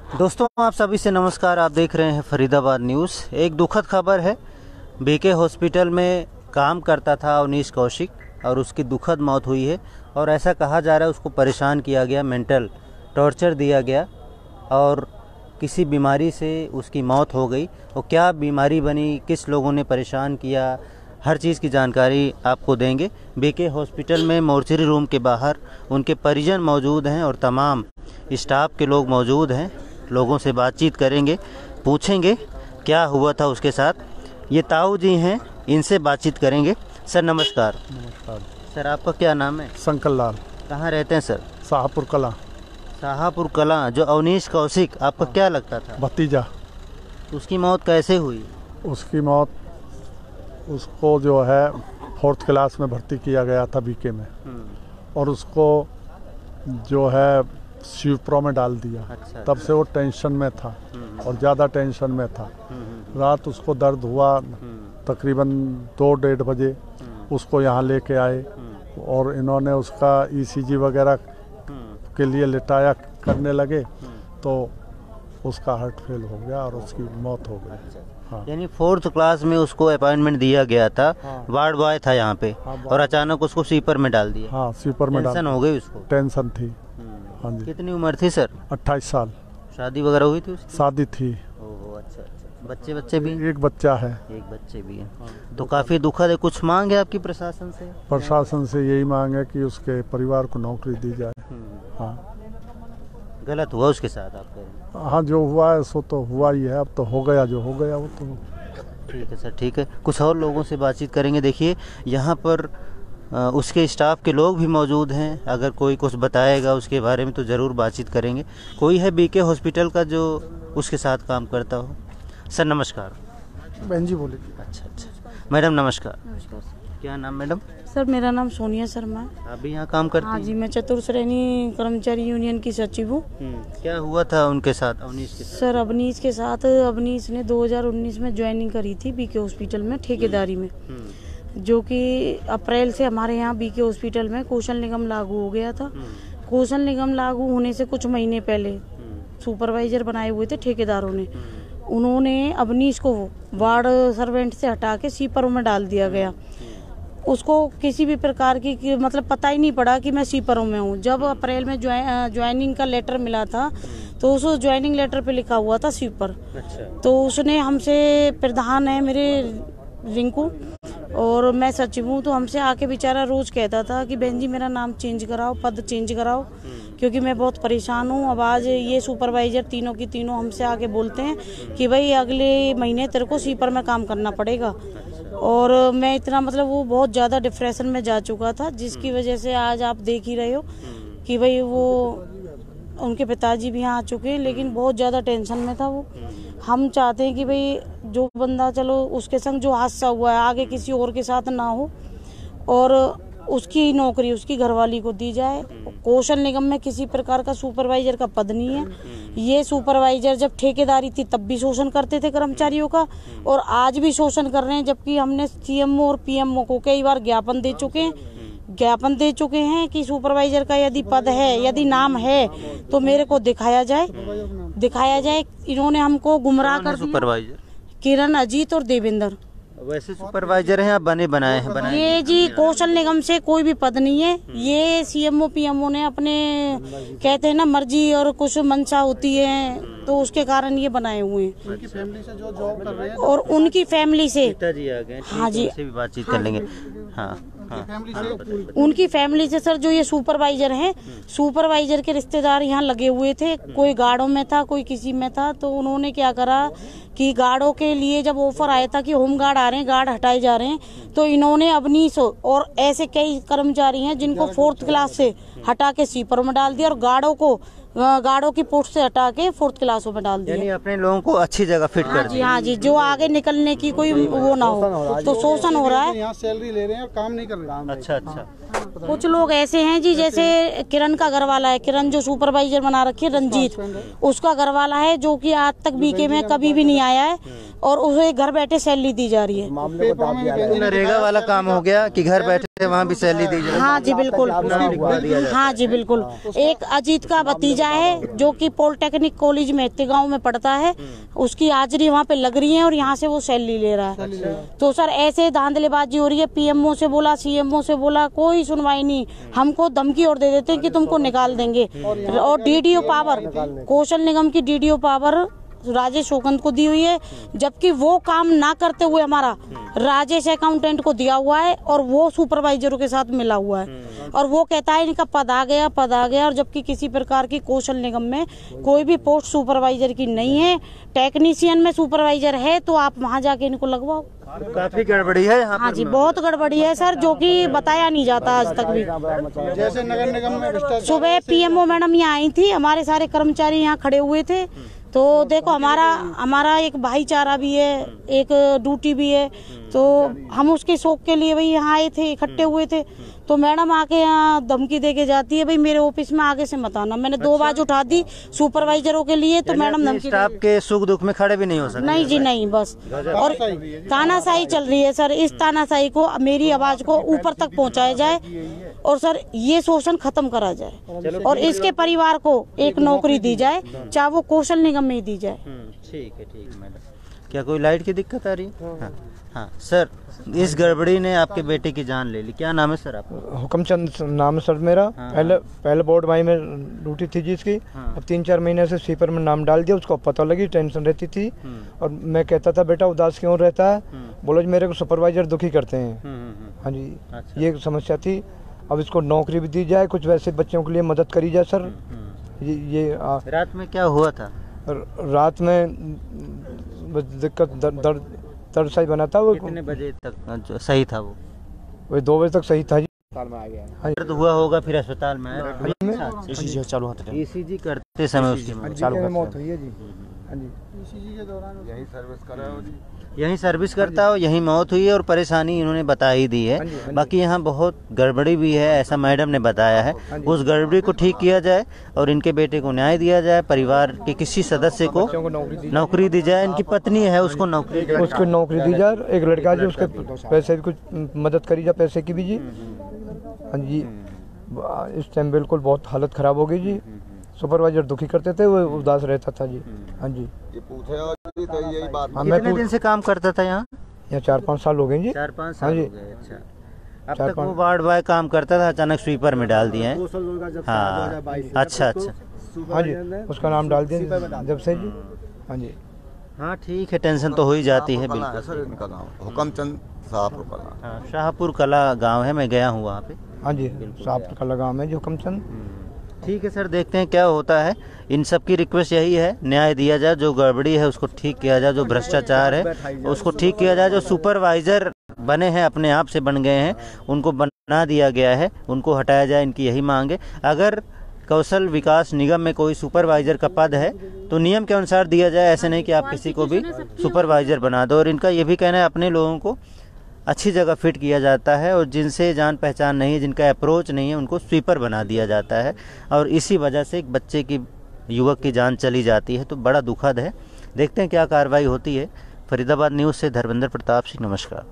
दोस्तों आप सभी से नमस्कार। आप देख रहे हैं फरीदाबाद न्यूज़। एक दुखद खबर है, बीके हॉस्पिटल में काम करता था अवनीश कौशिक और उसकी दुखद मौत हुई है। और ऐसा कहा जा रहा है उसको परेशान किया गया, मेंटल टॉर्चर दिया गया और किसी बीमारी से उसकी मौत हो गई। और क्या बीमारी बनी, किस लोगों ने परेशान किया, हर चीज़ की जानकारी आपको देंगे। बीके हॉस्पिटल में मोर्चरी रूम के बाहर उनके परिजन मौजूद हैं और तमाम स्टाफ के लोग मौजूद हैं। लोगों से बातचीत करेंगे, पूछेंगे क्या हुआ था उसके साथ। ये ताऊ जी हैं, इनसे बातचीत करेंगे। सर नमस्कार। नमस्कार सर आपका क्या नाम है? शंकर लाल। कहाँ रहते हैं सर? शाहपुर कला। शाहपुर कला। जो अवनीश कौशिक आपका क्या लगता था? भतीजा। उसकी मौत कैसे हुई? उसकी मौत, उसको जो है 4th क्लास में भर्ती किया गया था बीके में और उसको जो है शिवप्रो में डाल दिया। अच्छा, तब से वो टेंशन में था और ज़्यादा टेंशन में था। रात उसको दर्द हुआ, तकरीबन 2-1:30 बजे उसको यहाँ लेके आए और इन्होंने उसका ECG वगैरह के लिए लिटाया करने लगे तो उसका हार्ट फेल हो गया और उसकी मौत हो गई। हाँ। यानी 4th क्लास में उसको अपॉइंटमेंट दिया गया था। हाँ। वार्ड बॉय था यहाँ पे। हाँ, और अचानक उसको स्वीपर में डाल दिया। हाँ, स्वीपर में टेंशन हो गई उसको। टेंशन थी। हाँ जी। कितनी उम्र थी सर? 28 साल। शादी वगैरह हुई थी उसकी? शादी थी। ओहो, अच्छा अच्छा। बच्चे भी? एक बच्चा है। एक बच्चे भी हैं। तो काफ़ी दुखद है। कुछ मांग है आपकी प्रशासन से? प्रशासन से यही मांग है कि उसके परिवार को नौकरी दी जाए। हाँ। गलत हुआ उसके साथ आपका? हाँ, जो हुआ है सो तो हुआ ही है। अब तो हो गया जो हो गया वो तो। ठीक है सर, ठीक है। कुछ और लोगों से बातचीत करेंगे। देखिए यहाँ पर उसके स्टाफ के लोग भी मौजूद हैं। अगर कोई कुछ बताएगा उसके बारे में तो ज़रूर बातचीत करेंगे। कोई है बीके हॉस्पिटल का जो उसके साथ काम करता हो? सर नमस्कार। बहन जी बोले। अच्छा अच्छा। मैडम नमस्कार। नमस्कार सर। क्या नाम मैडम? सर मेरा नाम सोनिया शर्मा है। आप भी यहाँ काम करती हाँ हैं? जी, मैं चतुर्श्रेणी कर्मचारी यूनियन की सचिव हूँ। क्या हुआ था उनके साथ, अवनीश के साथ? सर अवनीश के साथ, अवनीश ने 2019 में ज्वाइनिंग करी थी बीके हॉस्पिटल में ठेकेदारी में, जो कि अप्रैल से हमारे यहाँ बीके हॉस्पिटल में कौशल निगम लागू हो गया था। कौशल निगम लागू होने से कुछ महीने पहले सुपरवाइजर बनाए हुए थे ठेकेदारों ने। उन्होंने अवनीश को वार्ड सर्वेंट से हटा के सीपरों में डाल दिया गया। उसको किसी भी प्रकार की मतलब पता ही नहीं पड़ा कि मैं सीपरों में हूँ। जब अप्रैल में ज्वाइनिंग का लेटर मिला था तो उस ज्वाइनिंग लेटर पे लिखा हुआ था सीपर। अच्छा। तो उसने हमसे, प्रधान है मेरे रिंकू और मैं सचिव हूँ, तो हमसे आके बेचारा रोज कहता था कि बहन जी मेरा नाम चेंज कराओ, पद चेंज कराओ, क्योंकि मैं बहुत परेशान हूँ। अब आज ये सुपरवाइजर तीनों की तीनों हमसे आके बोलते हैं कि भाई अगले महीने तेरे को सीपर में काम करना पड़ेगा। और मैं इतना मतलब वो बहुत ज़्यादा डिप्रेशन में जा चुका था, जिसकी वजह से आज आप देख ही रहे हो कि भाई वो उनके पिताजी भी यहाँ आ चुके हैं, लेकिन बहुत ज़्यादा टेंशन में था वो। हम चाहते हैं कि भाई जो बंदा, चलो उसके संग जो हादसा हुआ है आगे किसी और के साथ ना हो और उसकी नौकरी उसकी घरवाली को दी जाए। कौशल निगम में किसी प्रकार का सुपरवाइजर का पद नहीं है। ये सुपरवाइजर जब ठेकेदारी थी तब भी शोषण करते थे कर्मचारियों का और आज भी शोषण कर रहे हैं, जबकि हमने CMO और PMO को कई बार ज्ञापन दे चुके हैं कि सुपरवाइजर का यदि पद है, यदि नाम है तो मेरे को दिखाया जाए। इन्होंने हमको गुमराह कर दिया। सुपरवाइजर किरण, अजीत और देवेंद्र वैसे सुपरवाइजर हैं, आप बनाए हैं? ये जी कौशल निगम से कोई भी पद नहीं है। ये CMO PMO ने अपने, कहते हैं ना, मर्जी और कुछ मंशा होती है तो उसके कारण ये बनाए हुए हैं। उनकी फैमिली से जो जॉब कर रहे हैं और उनकी फैमिली से, पिताजी आ गए। हाँ जी, उनसे भी बातचीत कर लेंगे। हाँ। उनकी फैमिली से सर, जो ये सुपरवाइजर हैं, सुपरवाइजर के रिश्तेदार यहाँ लगे हुए थे। कोई गार्डों में था, कोई किसी में था। तो उन्होंने क्या करा कि गार्डों के लिए जब ऑफर आया था कि होम गार्ड आ रहे हैं, गार्ड हटाए जा रहे हैं, तो इन्होंने अवनीश और ऐसे कई कर्मचारी हैं जिनको 4th क्लास से हटा के सीपरों में डाल दिया और गार्डों की पोस्ट से हटा के 4th क्लासों में डाल दिया। यानी अपने लोगों को अच्छी जगह फिट कर दिया। हाँ जी, जो आगे निकलने की कोई वो ना हो, तो शोषण हो रहा है। यहाँ सैलरी ले रहे हैं और काम नहीं कर रहे हैं। अच्छा। कुछ लोग ऐसे हैं जी, जैसे किरण का घरवाला है, किरण जो सुपरवाइजर बना रखी है, रंजीत, उसका घरवाला है, जो कि आज तक बीके में कभी भी नहीं आया है। और उसे घर बैठे सैलरी दी जा रही है। नरेगा वाला काम हो गया कि घर बैठे वहाँ भी सैलरी दी जाए। हाँ जी बिल्कुल, हाँ जी बिल्कुल। एक अजीत का भतीजा है जो कि पॉलिटेक्निक कॉलेज में गांव में पढ़ता है, उसकी हाजिरी वहाँ पे लग रही है और यहाँ से वो सैलरी ले रहा है। तो सर ऐसे धांधलेबाजी हो रही है, पीएमओ से बोला, सीएमओ से बोला, कोई सुनवाई नहीं। हमको धमकी और दे देते हैं कि तुमको निकाल देंगे। और डीडीओ पावर, कौशल निगम की डीडीओ पावर राजेश शोकंत को दी हुई है, जबकि वो काम ना करते हुए हमारा राजेश अकाउंटेंट को दिया हुआ है और वो सुपरवाइजरों के साथ मिला हुआ है। और वो कहता है इनका पद आ गया, और जबकि किसी प्रकार की कौशल निगम में कोई भी पोस्ट सुपरवाइजर की नहीं है। टेक्नीशियन में सुपरवाइजर है तो आप वहाँ जाके इनको लगवाओ। काफी गड़बड़ी है यहाँ। हाँ जी बहुत गड़बड़ी है सर, जो कि बताया नहीं जाता आज तक भी। जैसे नगर निगम में सुबह पीएमओ मैडम यहाँ आई थी, हमारे सारे कर्मचारी यहाँ खड़े हुए थे। तो देखो हमारा एक भाईचारा भी है, एक ड्यूटी भी है, तो हम उसके शौक के लिए भाई यहाँ आए थे, इकट्ठे हुए थे। तो मैडम आके यहाँ धमकी दे के जाती है, भाई मेरे ऑफिस में आगे से मत आना। मैंने 2 आवाज उठा दी सुपरवाइजरों के लिए, तो मैडम धमकी स्टाफ के सुख दुख में खड़े भी नहीं हो सकते। नहीं जी नहीं, बस। और तानाशाही चल रही है सर, इस तानाशाही को, मेरी आवाज को ऊपर तक पहुँचाया जाए और सर ये शोषण खत्म करा जाए और इसके परिवार को एक नौकरी दी जाए, चाहे वो कौशल निगम में ही दी जाए। ठीक है मैडम। क्या कोई लाइट की दिक्कत आ रही है? हाँ सर, इस गड़बड़ी ने आपके बेटे की जान ले ली। क्या नाम है सर आपका? हुकमचंद नाम है सर मेरा। पहले बोर्ड भाई में ड्यूटी थी जिसकी, अब 3-4 महीने से स्वीपर में नाम डाल दिया। उसको पता लगी, टेंशन रहती थी और मैं कहता था बेटा उदास क्यों रहता है, बोलो मेरे को सुपरवाइजर दुखी करते हैं। हाँ जी, ये समस्या थी। अब इसको नौकरी भी दी जाए, कुछ वैसे बच्चों के लिए मदद करी जाए सर। ये रात में क्या हुआ था? रात में दिक्कत दर्द सही बना था। वो कितने बजे तक सही था? वो 2 बजे तक सही था जी। दर्द हुआ होगा, फिर अस्पताल में ईसीजी चालू होता है। ईसीजी करते समय उसकी चालू मौत हुई है जी। हाँ जी, ईसीजी के दौरान यही सर्विस करता हो, यही मौत हुई है और परेशानी इन्होंने बता ही दी है। बाकी यहाँ बहुत गड़बड़ी भी है, ऐसा मैडम ने बताया है। उस गड़बड़ी को ठीक किया जाए और इनके बेटे को न्याय दिया जाए, परिवार के किसी सदस्य को नौकरी दी जाए। इनकी पत्नी है, उसको नौकरी दी जाए। एक लड़का जी, उसके पैसे भी कुछ मदद करी जाए, पैसे की भी जी। हाँ जी, इस टाइम बिल्कुल बहुत हालत खराब हो गई जी। सुपरवाइजर दुखी करते थे, वो उदास रहता था जी। हाँ जी, ये पूछे तो यही बात। कितने दिन से काम करता था यहाँ? 4-5 साल हो गए जी। 4-5 साल हो गए। अच्छा, अब तक वो वार्ड बॉय काम करता था, अचानक स्वीपर में डाल दिए हैं। हाँ अच्छा। हाँ जी, उसका नाम डाल दिया जब से जी। हाँ जी, हाँ ठीक है, टेंशन तो हो ही जाती है। बिल्कुल सर, इनका गाँव हुकमचंद शाहपुर कला। हाँ, शाहपुर कला गाँव है, मैं गया हूँ वहाँ पे। हाँ जी, शाहपुर कला गाँव में जो हुकमचंद। ठीक है सर, देखते हैं क्या होता है। इन सब की रिक्वेस्ट यही है, न्याय दिया जाए, जो गड़बड़ी है उसको ठीक किया जाए, जो भ्रष्टाचार है उसको ठीक किया जाए। जो सुपरवाइजर बने हैं, अपने आप से बन गए हैं, उनको बना दिया गया है, उनको हटाया जाए। इनकी यही मांग है। अगर कौशल विकास निगम में कोई सुपरवाइजर का पद है तो नियम के अनुसार दिया जाए, ऐसे नहीं कि आप किसी को भी सुपरवाइजर बना दो। और इनका ये भी कहना है, अपने लोगों को अच्छी जगह फिट किया जाता है और जिनसे जान पहचान नहीं है, जिनका अप्रोच नहीं है, उनको स्वीपर बना दिया जाता है। और इसी वजह से एक बच्चे की, युवक की जान चली जाती है, तो बड़ा दुखद है। देखते हैं क्या कार्रवाई होती है। फरीदाबाद न्यूज़ से धर्मेंद्र प्रताप सिंह, नमस्कार।